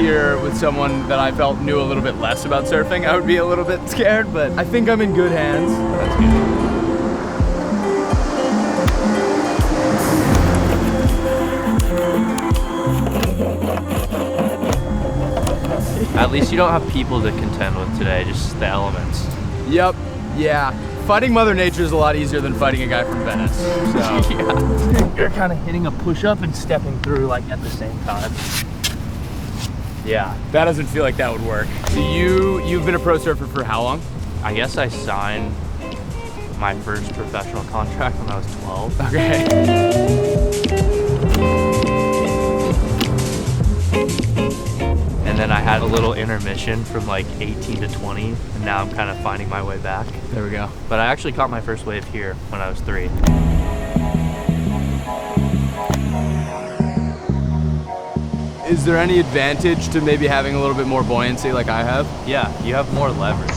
here with someone that I felt knew a little bit less about surfing, I would be a little bit scared, but I think I'm in good hands. That's good. At least you don't have people to contend with today, just the elements. Yep, yeah. Fighting Mother Nature is a lot easier than fighting a guy from Venice. So yeah. You're kind of hitting a push-up and stepping through like at the same time. Yeah, that doesn't feel like that would work. So you've been a pro surfer for how long? I guess I signed my first professional contract when I was 12. Okay. And then I had a little intermission from like 18 to 20, and now I'm kind of finding my way back. There we go. But I actually caught my first wave here when I was 3. Is there any advantage to maybe having a little bit more buoyancy like I have? Yeah, you have more leverage.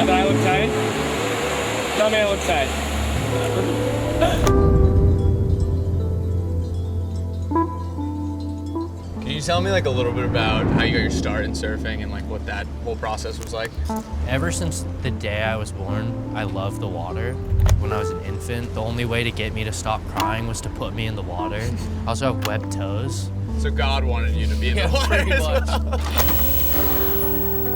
Do I look tight? Tell me I look tight. Can you tell me like a little bit about how you got your start in surfing and like what that whole process was like? Ever since the day I was born, I loved the water. When I was an infant, the only way to get me to stop crying was to put me in the water. I also have webbed toes. So God wanted you to be in the water pretty as much. well.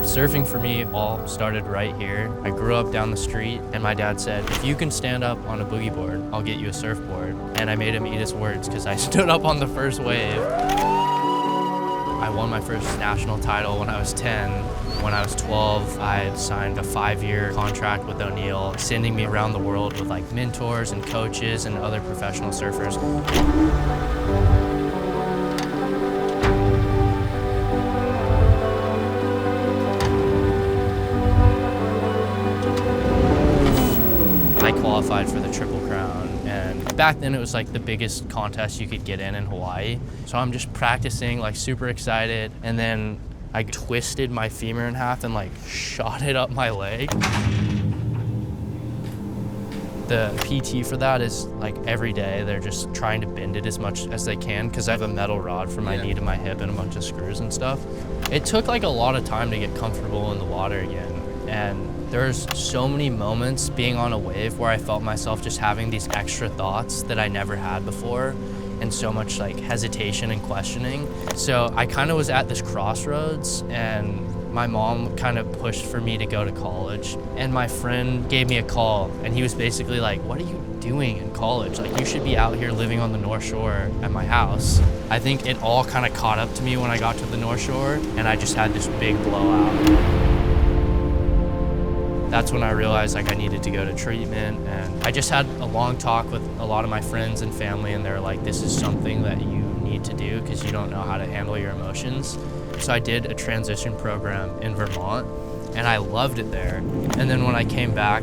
Surfing for me all started right here. I grew up down the street and my dad said, if you can stand up on a boogie board, I'll get you a surfboard. And I made him eat his words because I stood up on the first wave. I won my first national title when I was 10. When I was 12, I had signed a 5-year contract with O'Neill, sending me around the world with like mentors and coaches and other professional surfers. I qualified for the Triple Crown, and back then it was like the biggest contest you could get in Hawaii. So I'm just practicing, like super excited, and then I twisted my femur in half and like shot it up my leg. The PT for that is like every day they're just trying to bend it as much as they can because I have a metal rod from my knee to my hip and a bunch of screws and stuff. It took like a lot of time to get comfortable in the water again, and there's so many moments being on a wave where I felt myself just having these extra thoughts that I never had before, and so much like hesitation and questioning. So I kind of was at this crossroads, and my mom kind of pushed for me to go to college, and my friend gave me a call, and he was basically like, what are you doing in college? Like, you should be out here living on the North Shore at my house. I think it all kind of caught up to me when I got to the North Shore, and I just had this big blowout. That's when I realized like I needed to go to treatment, and I just had a long talk with a lot of my friends and family, and they're like, this is something that you need to do because you don't know how to handle your emotions. So I did a transition program in Vermont, and I loved it there. And then when I came back,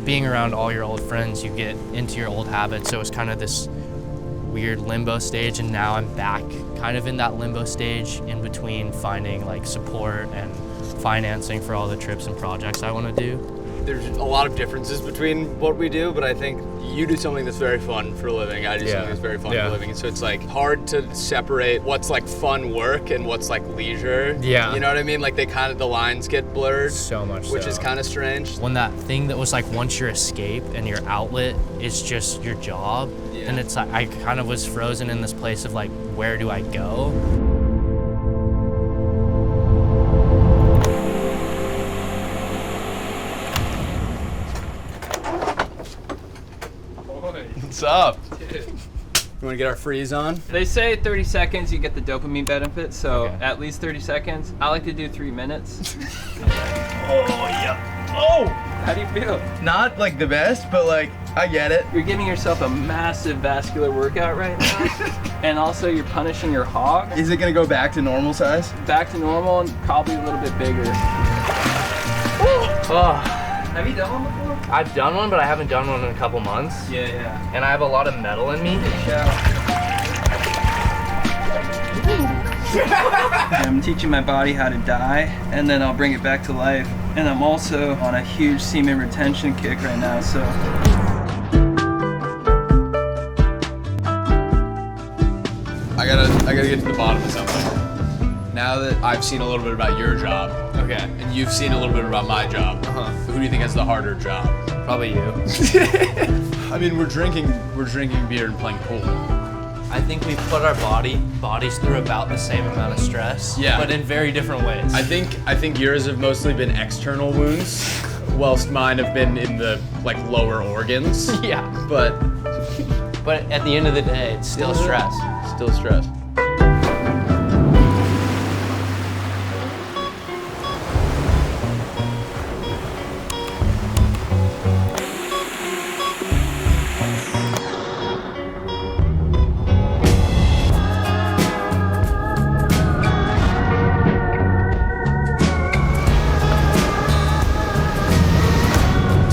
being around all your old friends, you get into your old habits. So it was kind of this weird limbo stage, and now I'm back kind of in that limbo stage in between finding like support and financing for all the trips and projects I want to do. There's a lot of differences between what we do, but I think you do something that's very fun for a living. I do something that's very fun for a living. So it's like hard to separate what's like fun work and what's like leisure. Yeah. You know what I mean? Like the lines get blurred. So much Which so. is kind of strange. When that thing that was like once your escape and your outlet is just your job, and it's like I kind of was frozen in this place of like, where do I go? What's up? You want to get our freeze on? They say 30 seconds you get the dopamine benefit, so at least 30 seconds. I like to do 3 minutes. Oh, yeah. Oh! How do you feel? Not like the best, but like, I get it. You're giving yourself a massive vascular workout right now. And also you're punishing your hog. Is it going to go back to normal size? Back to normal and probably a little bit bigger. Oh, Have you done one before? I've done one, but I haven't done one in a couple months. Yeah. And I have a lot of metal in me. I'm teaching my body how to die, and then I'll bring it back to life. And I'm also on a huge semen retention kick right now, so. I gotta get to the bottom of something. Now that I've seen a little bit about your job, Okay. and you've seen a little bit about my job, who do you think has the harder job? Probably you. I mean, we're drinking beer and playing pool. I think we put our bodies through about the same amount of stress, but in very different ways. I think yours have mostly been external wounds, whilst mine have been in the lower organs. Yeah. But at the end of the day, it's still stress. Still stress.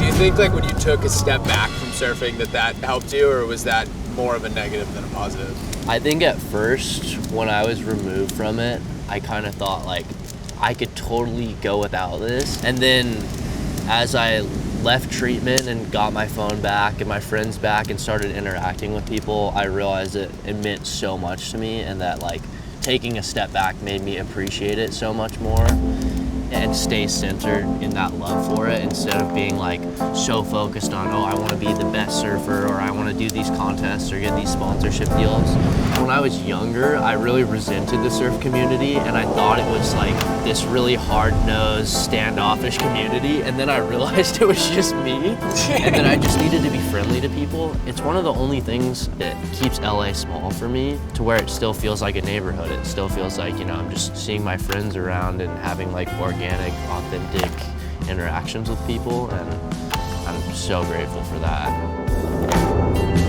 Do you think when you took a step back from surfing that helped you, or was that more of a negative than a positive? I think at first, when I was removed from it, I kind of thought I could totally go without this. And then as I left treatment and got my phone back and my friends back and started interacting with people, I realized that it meant so much to me, and that taking a step back made me appreciate it so much more and stay centered in that love for it, instead of being so focused on, oh, I want to be the best surfer, or I want to do these contests or get these sponsorship deals. When I was younger, I really resented the surf community, and I thought it was this really hard-nosed, standoffish community, and then I realized it was just me, and then I just needed to be friendly to people. It's one of the only things that keeps LA small for me, to where it still feels like a neighborhood. It still feels like, I'm just seeing my friends around and having organic, authentic interactions with people, and I'm so grateful for that.